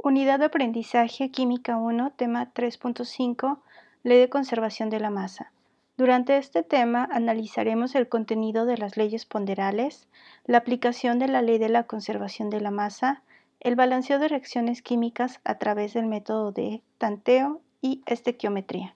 Unidad de Aprendizaje Química 1, tema 3.5, Ley de Conservación de la Masa. Durante este tema analizaremos el contenido de las leyes ponderales, la aplicación de la Ley de la Conservación de la Masa, el balanceo de reacciones químicas a través del método de tanteo y estequiometría.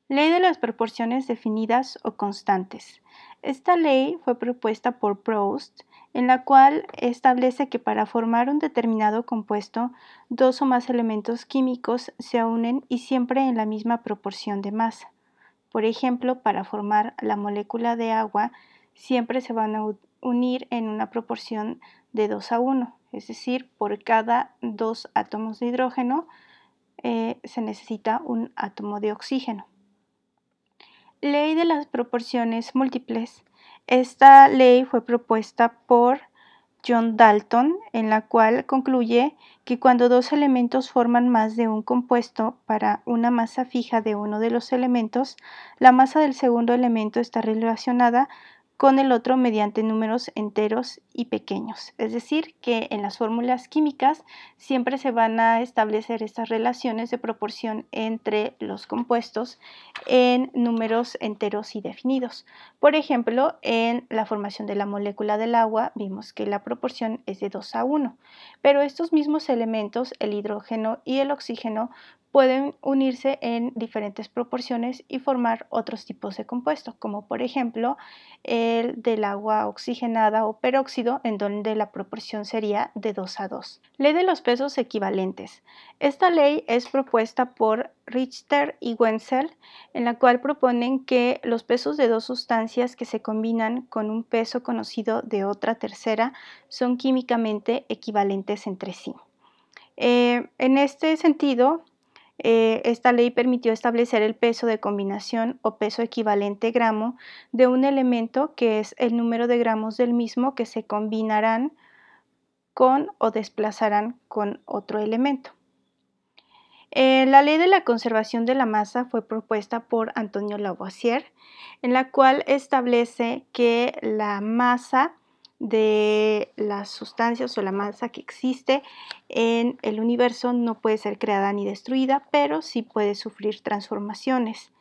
Ley de las proporciones definidas o constantes. Esta ley fue propuesta por Proust, en la cual establece que para formar un determinado compuesto, dos o más elementos químicos se unen y siempre en la misma proporción de masa. Por ejemplo, para formar la molécula de agua, siempre se van a unir en una proporción de 2:1, es decir, por cada 2 átomos de hidrógeno se necesita un átomo de oxígeno. Ley de las proporciones múltiples. Esta ley fue propuesta por John Dalton, en la cual concluye que cuando dos elementos forman más de un compuesto para una masa fija de uno de los elementos, la masa del segundo elemento está relacionada con el otro mediante números enteros y pequeños. Es decir, que en las fórmulas químicas siempre se van a establecer estas relaciones de proporción entre los compuestos en números enteros y definidos. Por ejemplo, en la formación de la molécula del agua vimos que la proporción es de 2:1, pero estos mismos elementos, el hidrógeno y el oxígeno, pueden unirse en diferentes proporciones y formar otros tipos de compuestos, como por ejemplo el del agua oxigenada o peróxido, en donde la proporción sería de 2:2. Ley de los pesos equivalentes. Esta ley es propuesta por Richter y Wenzel, en la cual proponen que los pesos de dos sustancias que se combinan con un peso conocido de otra tercera son químicamente equivalentes entre sí. En este sentido, esta ley permitió establecer el peso de combinación o peso equivalente gramo de un elemento, que es el número de gramos del mismo que se combinarán con o desplazarán con otro elemento. La ley de la conservación de la masa fue propuesta por Antonio Lavoisier, en la cual establece que la masa de las sustancias o la masa que existe en el universo no puede ser creada ni destruida, pero sí puede sufrir transformaciones.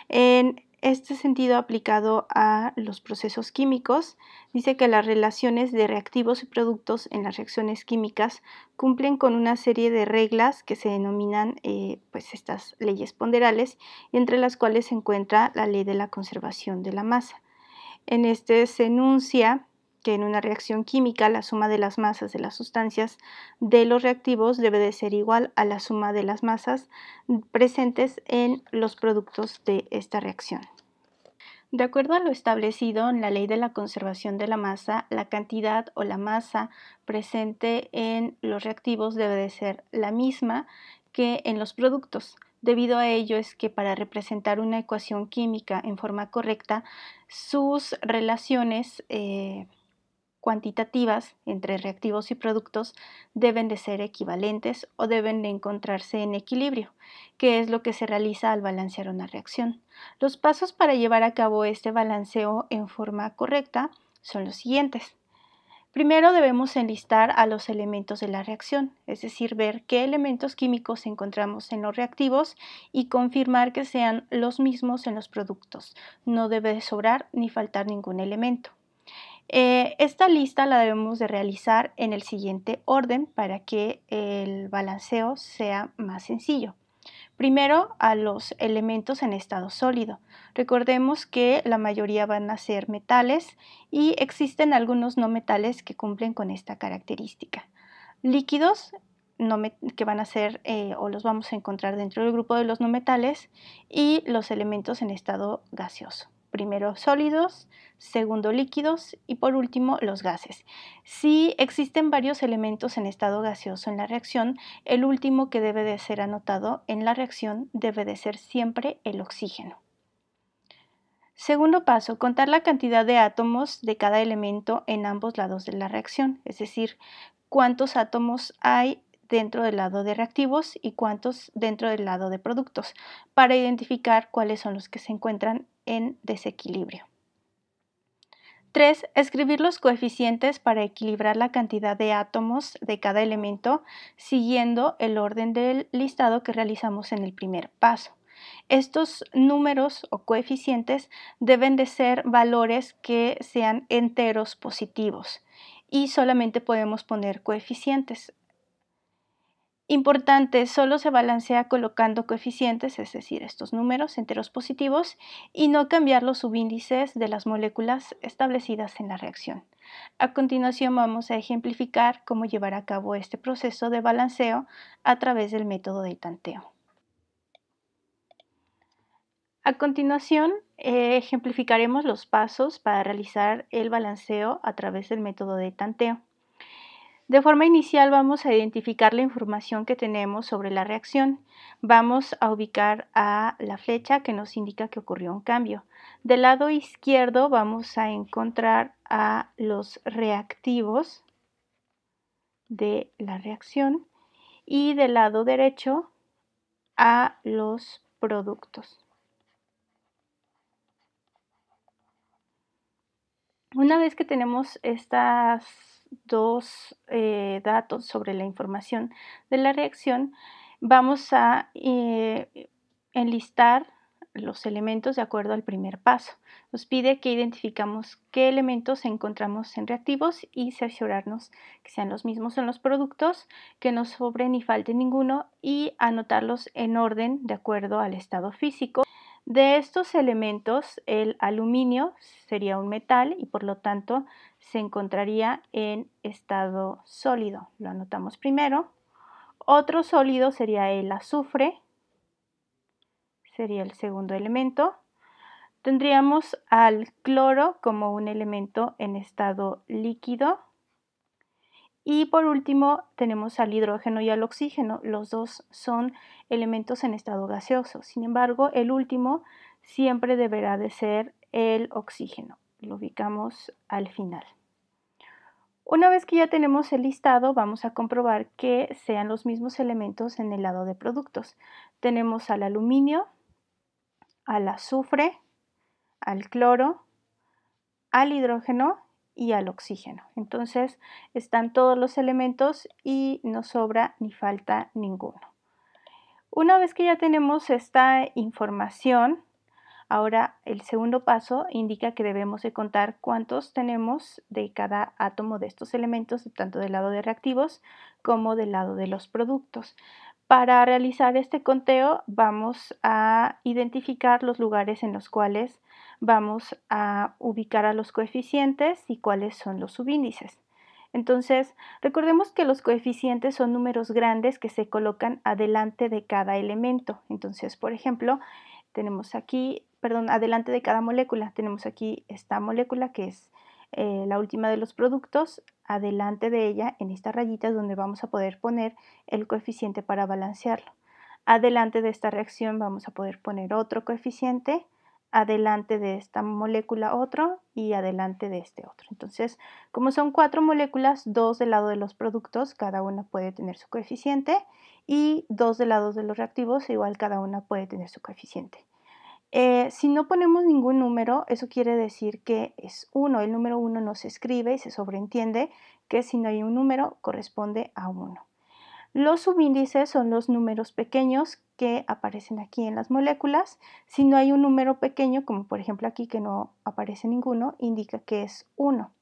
En este sentido, aplicado a los procesos químicos, dice que las relaciones de reactivos y productos en las reacciones químicas cumplen con una serie de reglas que se denominan estas leyes ponderales, entre las cuales se encuentra la ley de la conservación de la masa. En este se enuncia que en una reacción química la suma de las masas de las sustancias de los reactivos debe de ser igual a la suma de las masas presentes en los productos de esta reacción. De acuerdo a lo establecido en la ley de la conservación de la masa, la cantidad o la masa presente en los reactivos debe de ser la misma que en los productos. Debido a ello es que para representar una ecuación química en forma correcta, sus relaciones cuantitativas entre reactivos y productos deben de ser equivalentes o deben de encontrarse en equilibrio, que es lo que se realiza al balancear una reacción. Los pasos para llevar a cabo este balanceo en forma correcta son los siguientes. Primero debemos enlistar a los elementos de la reacción, es decir, ver qué elementos químicos encontramos en los reactivos y confirmar que sean los mismos en los productos. No debe sobrar ni faltar ningún elemento. Esta lista la debemos de realizar en el siguiente orden para que el balanceo sea más sencillo. Primero, a los elementos en estado sólido. Recordemos que la mayoría van a ser metales y existen algunos no metales que cumplen con esta característica. Líquidos que van a ser o los vamos a encontrar dentro del grupo de los no metales, y los elementos en estado gaseoso. Primero sólidos, segundo líquidos y por último los gases. Si existen varios elementos en estado gaseoso en la reacción, el último que debe de ser anotado en la reacción debe de ser siempre el oxígeno. Segundo paso, contar la cantidad de átomos de cada elemento en ambos lados de la reacción, es decir, cuántos átomos hay dentro del lado de reactivos y cuántos dentro del lado de productos, para identificar cuáles son los que se encuentran en desequilibrio. 3. Escribir los coeficientes para equilibrar la cantidad de átomos de cada elemento siguiendo el orden del listado que realizamos en el primer paso. Estos números o coeficientes deben de ser valores que sean enteros positivos y solamente podemos poner coeficientes. Importante, solo se balancea colocando coeficientes, es decir, estos números enteros positivos, y no cambiar los subíndices de las moléculas establecidas en la reacción. A continuación vamos a ejemplificar cómo llevar a cabo este proceso de balanceo a través del método de tanteo. A continuación, ejemplificaremos los pasos para realizar el balanceo a través del método de tanteo. De forma inicial vamos a identificar la información que tenemos sobre la reacción. Vamos a ubicar a la flecha que nos indica que ocurrió un cambio. Del lado izquierdo vamos a encontrar a los reactivos de la reacción y del lado derecho a los productos. Una vez que tenemos estas dos datos sobre la información de la reacción, vamos a enlistar los elementos de acuerdo al primer paso. Nos pide que identificamos qué elementos encontramos en reactivos y cerciorarnos que sean los mismos en los productos, que no sobre ni falte ninguno y anotarlos en orden de acuerdo al estado físico. De estos elementos, el aluminio sería un metal y por lo tanto se encontraría en estado sólido. Lo anotamos primero. Otro sólido sería el azufre, sería el segundo elemento. Tendríamos al cloro como un elemento en estado líquido. Y por último tenemos al hidrógeno y al oxígeno. Los dos son elementos en estado gaseoso. Sin embargo, el último siempre deberá de ser el oxígeno. Lo ubicamos al final. Una vez que ya tenemos el listado, vamos a comprobar que sean los mismos elementos en el lado de productos. Tenemos al aluminio, al azufre, al cloro, al hidrógeno y al oxígeno. Entonces están todos los elementos y no sobra ni falta ninguno. Una vez que ya tenemos esta información, ahora el segundo paso indica que debemos de contar cuántos tenemos de cada átomo de estos elementos, tanto del lado de reactivos como del lado de los productos. Para realizar este conteo vamos a identificar los lugares en los cuales vamos a ubicar a los coeficientes y cuáles son los subíndices. Entonces, recordemos que los coeficientes son números grandes que se colocan adelante de cada elemento. Entonces, por ejemplo, tenemos aquí, adelante de cada molécula. Tenemos aquí esta molécula que es la última de los productos. Adelante de ella, en estas rayitas, donde vamos a poder poner el coeficiente para balancearlo. Adelante de esta reacción vamos a poder poner otro coeficiente, adelante de esta molécula otro y adelante de este otro. Entonces, como son 4 moléculas, 2 del lado de los productos, cada una puede tener su coeficiente, y 2 del lado de los reactivos, igual cada una puede tener su coeficiente. Si no ponemos ningún número, eso quiere decir que es 1. El número 1 no se escribe y se sobreentiende que si no hay un número, corresponde a 1. Los subíndices son los números pequeños que aparecen aquí en las moléculas. Si no hay un número pequeño, como por ejemplo aquí que no aparece ninguno, indica que es 1.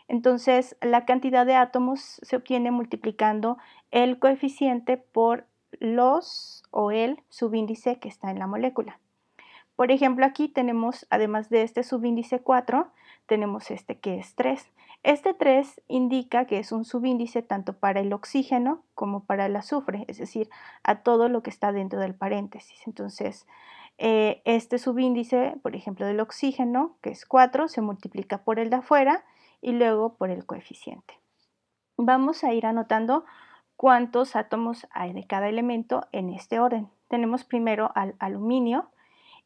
Entonces, la cantidad de átomos se obtiene multiplicando el coeficiente por los o el subíndice que está en la molécula. Por ejemplo, aquí tenemos, además de este subíndice 4, tenemos este que es 3. Este 3 indica que es un subíndice tanto para el oxígeno como para el azufre, es decir, a todo lo que está dentro del paréntesis. Entonces, este subíndice, por ejemplo, del oxígeno, que es 4, se multiplica por el de afuera y luego por el coeficiente. Vamos a ir anotando cuántos átomos hay de cada elemento en este orden. Tenemos primero al aluminio,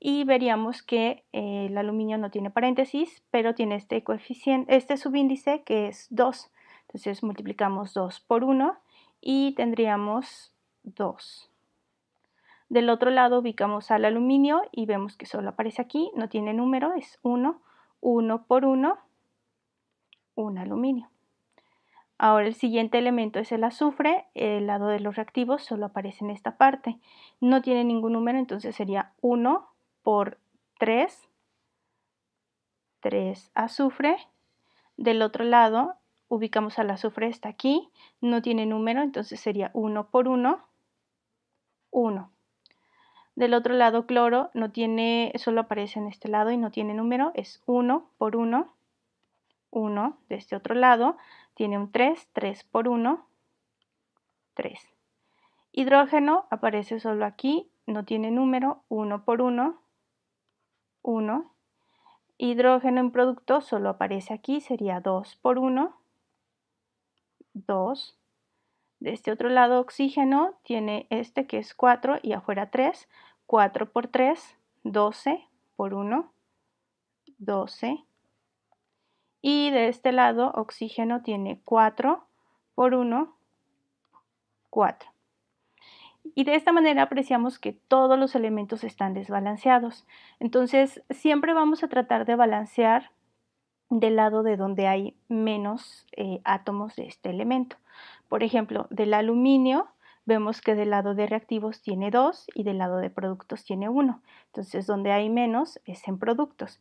y veríamos que el aluminio no tiene paréntesis, pero tiene este coeficiente, este subíndice que es 2. Entonces multiplicamos 2 por 1 y tendríamos 2. Del otro lado ubicamos al aluminio y vemos que solo aparece aquí, no tiene número, es 1. 1 por 1 un aluminio. Ahora el siguiente elemento es el azufre, el lado de los reactivos solo aparece en esta parte. No tiene ningún número, entonces sería 1 por 3, 3 azufre. Del otro lado ubicamos al azufre, está aquí, no tiene número, entonces sería 1 por 1, 1. Del otro lado cloro no tiene, solo aparece en este lado y no tiene número, es 1 por 1, 1. De este otro lado tiene un 3, 3 por 1, 3. Hidrógeno aparece solo aquí, no tiene número, 1 por 1, 1. Hidrógeno en producto solo aparece aquí, sería 2 por 1, 2. De este otro lado oxígeno tiene este que es 4 y afuera 3, 4 por 3, 12 por 1, 12. Y de este lado oxígeno tiene 4 por 1, 4. Y de esta manera apreciamos que todos los elementos están desbalanceados. Entonces siempre vamos a tratar de balancear del lado de donde hay menos átomos de este elemento. Por ejemplo, del aluminio vemos que del lado de reactivos tiene 2 y del lado de productos tiene 1. Entonces donde hay menos es en productos.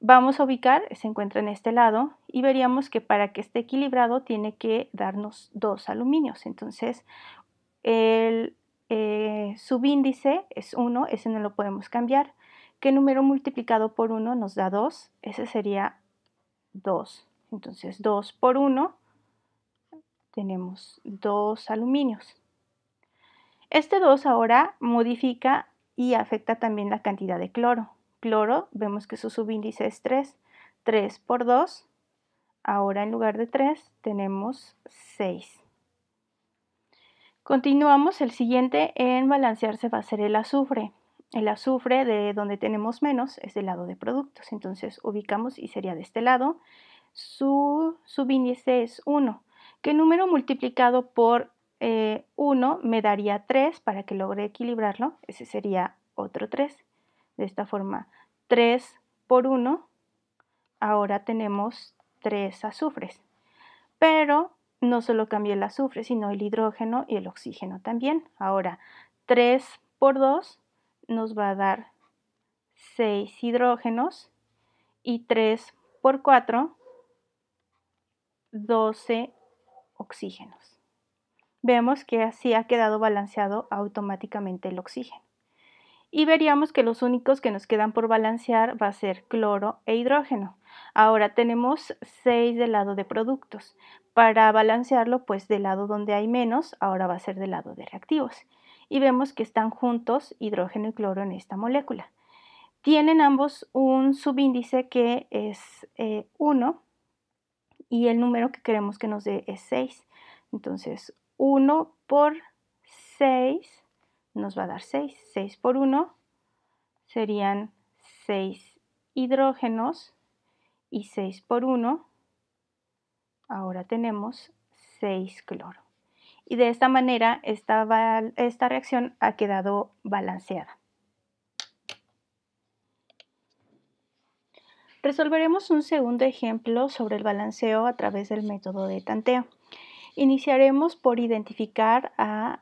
Vamos a ubicar, se encuentra en este lado y veríamos que para que esté equilibrado tiene que darnos 2 aluminios. Entonces el subíndice es 1, ese no lo podemos cambiar. ¿Qué número multiplicado por 1 nos da 2? Ese sería 2. Entonces 2 por 1 tenemos 2 aluminios. Este 2 ahora modifica y afecta también la cantidad de cloro. Cloro, vemos que su subíndice es 3. 3 por 2, ahora en lugar de 3 tenemos 6. Continuamos, el siguiente en balancearse va a ser el azufre. El azufre de donde tenemos menos es del lado de productos, entonces ubicamos y sería de este lado. Su subíndice es 1. ¿Qué número multiplicado por 1 me daría 3 para que logre equilibrarlo? Ese sería otro 3. De esta forma, 3 por 1, ahora tenemos 3 azufres. Pero no solo cambia el azufre, sino el hidrógeno y el oxígeno también. Ahora, 3 por 2 nos va a dar 6 hidrógenos y 3 por 4, 12 oxígenos. Vemos que así ha quedado balanceado automáticamente el oxígeno. Y veríamos que los únicos que nos quedan por balancear va a ser cloro e hidrógeno. Ahora tenemos 6 del lado de productos. Para balancearlo, pues del lado donde hay menos, ahora va a ser del lado de reactivos. Y vemos que están juntos hidrógeno y cloro en esta molécula. Tienen ambos un subíndice que es 1 y el número que queremos que nos dé es 6. Entonces 1 por 6 nos va a dar 6. 6 por 1 serían 6 hidrógenos y 6 por 1, ahora tenemos 6 cloro. Y de esta manera esta reacción ha quedado balanceada. Resolveremos un segundo ejemplo sobre el balanceo a través del método de tanteo. Iniciaremos por identificar a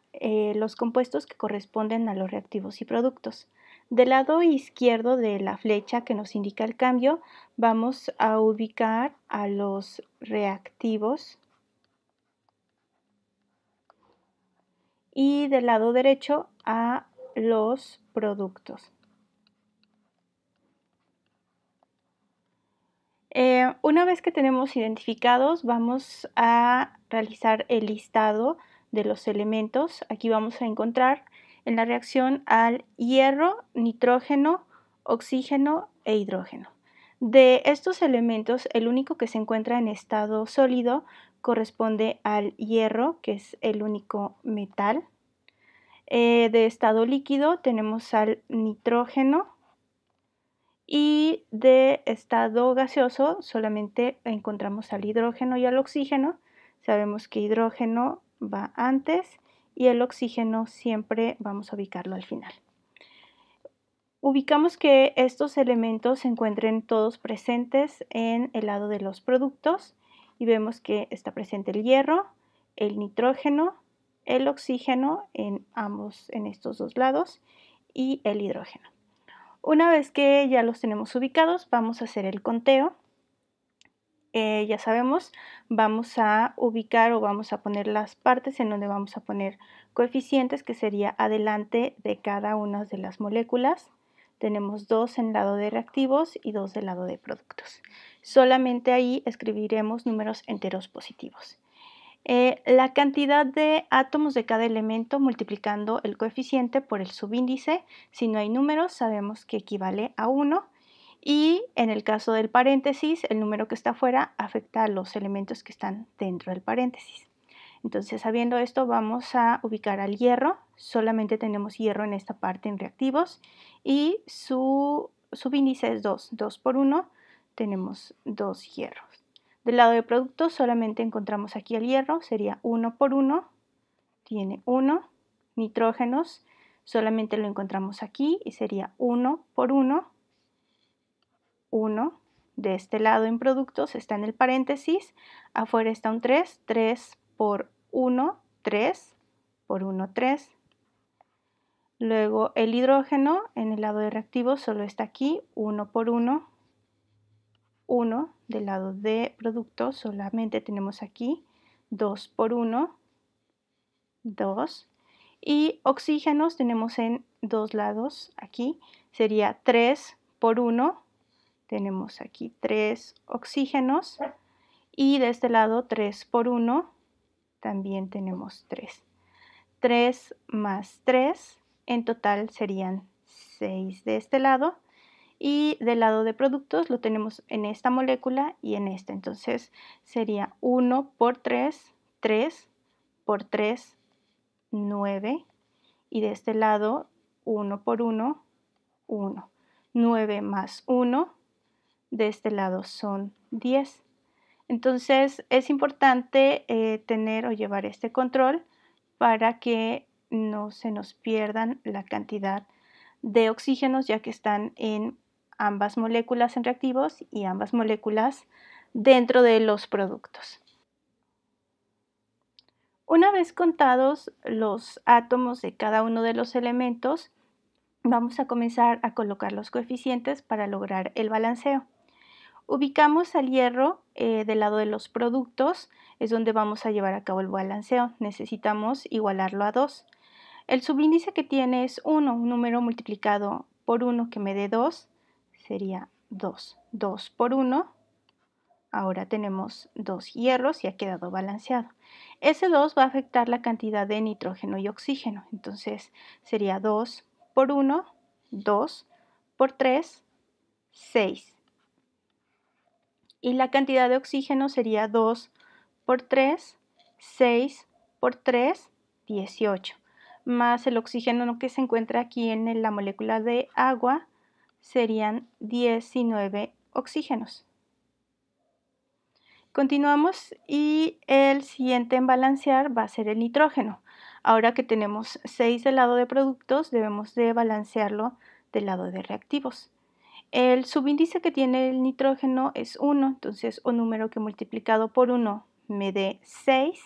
los compuestos que corresponden a los reactivos y productos. Del lado izquierdo de la flecha que nos indica el cambio, vamos a ubicar a los reactivos y del lado derecho a los productos. Una vez que tenemos identificados, vamos a realizar el listado de los elementos. Aquí vamos a encontrar en la reacción al hierro, nitrógeno, oxígeno e hidrógeno. De estos elementos, el único que se encuentra en estado sólido corresponde al hierro, que es el único metal. De estado líquido tenemos al nitrógeno. Y de estado gaseoso solamente encontramos al hidrógeno y al oxígeno. Sabemos que hidrógeno va antes y el oxígeno siempre vamos a ubicarlo al final. Ubicamos que estos elementos se encuentren todos presentes en el lado de los productos y vemos que está presente el hierro, el nitrógeno, el oxígeno en estos dos lados y el hidrógeno. Una vez que ya los tenemos ubicados, vamos a hacer el conteo. Ya sabemos, vamos a ubicar o vamos a poner las partes en donde vamos a poner coeficientes, que sería adelante de cada una de las moléculas. Tenemos 2 en el lado de reactivos y 2 del lado de productos. Solamente ahí escribiremos números enteros positivos. La cantidad de átomos de cada elemento multiplicando el coeficiente por el subíndice. Si no hay números, sabemos que equivale a 1. Y en el caso del paréntesis, el número que está afuera afecta a los elementos que están dentro del paréntesis. Entonces, sabiendo esto, vamos a ubicar al hierro. Solamente tenemos hierro en esta parte en reactivos y su subíndice es 2. 2 por 1, tenemos 2 hierros. Del lado de productos solamente encontramos aquí el hierro, sería 1 por 1, tiene 1. Nitrógenos solamente lo encontramos aquí y sería 1 por 1. 1. De este lado en productos está en el paréntesis, afuera está un 3, 3 por 1, 3 por 1, 3. Luego el hidrógeno en el lado de reactivos solo está aquí, 1 por 1, 1. Del lado de productos solamente tenemos aquí 2 por 1, 2. Y oxígenos tenemos en dos lados, aquí sería 3 por 1. Tenemos aquí 3 oxígenos y de este lado 3 por 1 también tenemos 3. 3 más 3 en total serían 6 de este lado y del lado de productos lo tenemos en esta molécula y en esta. Entonces sería 1 por 3, 3 por 3, 9 y de este lado 1 por 1, 1. 9 más 1. De este lado son 10. Entonces es importante tener o llevar este control para que no se nos pierdan la cantidad de oxígenos, ya que están en ambas moléculas en reactivos y ambas moléculas dentro de los productos. Una vez contados los átomos de cada uno de los elementos, vamos a comenzar a colocar los coeficientes para lograr el balanceo. Ubicamos al hierro del lado de los productos, es donde vamos a llevar a cabo el balanceo. Necesitamos igualarlo a 2. El subíndice que tiene es 1, un número multiplicado por 1 que me dé 2, sería 2. 2 por 1, ahora tenemos 2 hierros y ha quedado balanceado. Ese 2 va a afectar la cantidad de nitrógeno y oxígeno, entonces sería 2 por 1, 2 por 3, 6. Y la cantidad de oxígeno sería 2 por 3, 6 por 3, 18. Más el oxígeno que se encuentra aquí en la molécula de agua serían 19 oxígenos. Continuamos y el siguiente en balancear va a ser el nitrógeno. Ahora que tenemos 6 del lado de productos, debemos de balancearlo del lado de reactivos. El subíndice que tiene el nitrógeno es 1, entonces un número que multiplicado por 1 me dé 6,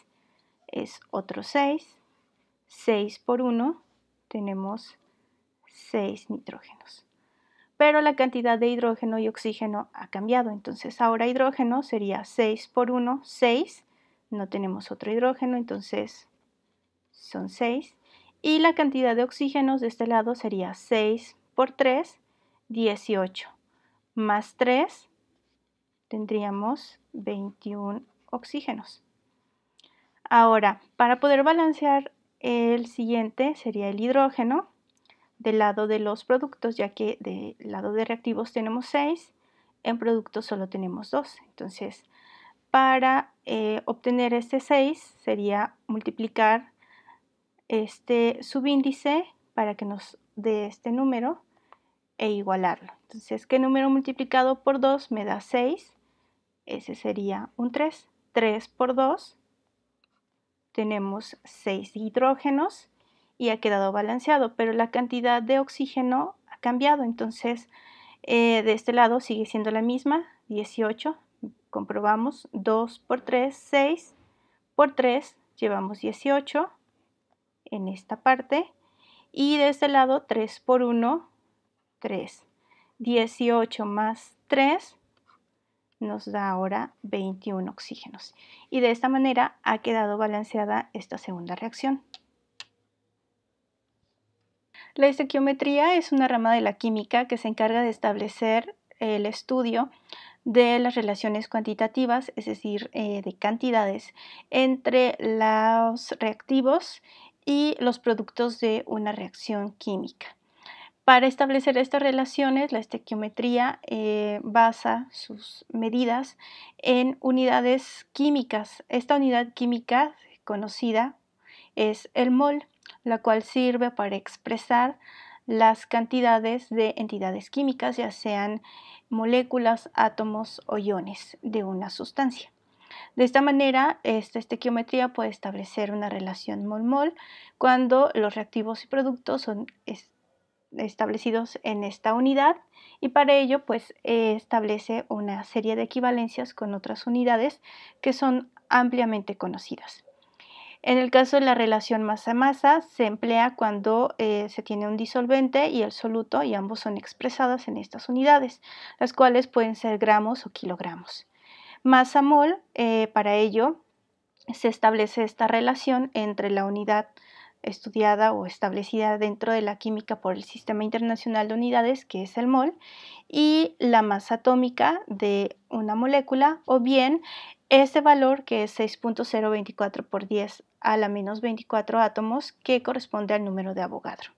es otro 6. 6 por 1 tenemos 6 nitrógenos. Pero la cantidad de hidrógeno y oxígeno ha cambiado, entonces ahora hidrógeno sería 6 por 1, 6. No tenemos otro hidrógeno, entonces son 6. Y la cantidad de oxígenos de este lado sería 6 por 3, 18. Más 3, tendríamos 21 oxígenos. Ahora, para poder balancear el siguiente sería el hidrógeno del lado de los productos, ya que del lado de reactivos tenemos 6, en productos solo tenemos 2. Entonces, para obtener este 6 sería multiplicar este subíndice para que nos dé este número e igualarlo. Entonces, ¿qué número multiplicado por 2 me da 6? Ese sería un 3. 3 por 2 tenemos 6 hidrógenos y ha quedado balanceado, pero la cantidad de oxígeno ha cambiado. Entonces, de este lado sigue siendo la misma, 18 comprobamos 2 por 3, 6, por 3 llevamos 18 en esta parte y de este lado 3 por 1, 3. 18 más 3 nos da ahora 21 oxígenos. Y de esta manera ha quedado balanceada esta segunda reacción. La estequiometría es una rama de la química que se encarga de establecer el estudio de las relaciones cuantitativas, es decir, de cantidades, entre los reactivos y los productos de una reacción química. Para establecer estas relaciones, la estequiometría basa sus medidas en unidades químicas. Esta unidad química conocida es el mol, la cual sirve para expresar las cantidades de entidades químicas, ya sean moléculas, átomos o iones de una sustancia. De esta manera, esta estequiometría puede establecer una relación mol-mol cuando los reactivos y productos son establecidos en esta unidad y para ello pues establece una serie de equivalencias con otras unidades que son ampliamente conocidas. En el caso de la relación masa-masa se emplea cuando se tiene un disolvente y el soluto y ambos son expresadas en estas unidades, las cuales pueden ser gramos o kilogramos. Masa-mol, para ello se establece esta relación entre la unidad estudiada o establecida dentro de la química por el Sistema Internacional de Unidades, que es el mol, y la masa atómica de una molécula, o bien ese valor que es 6.024 por 10 a la menos 24 átomos, que corresponde al número de Avogadro.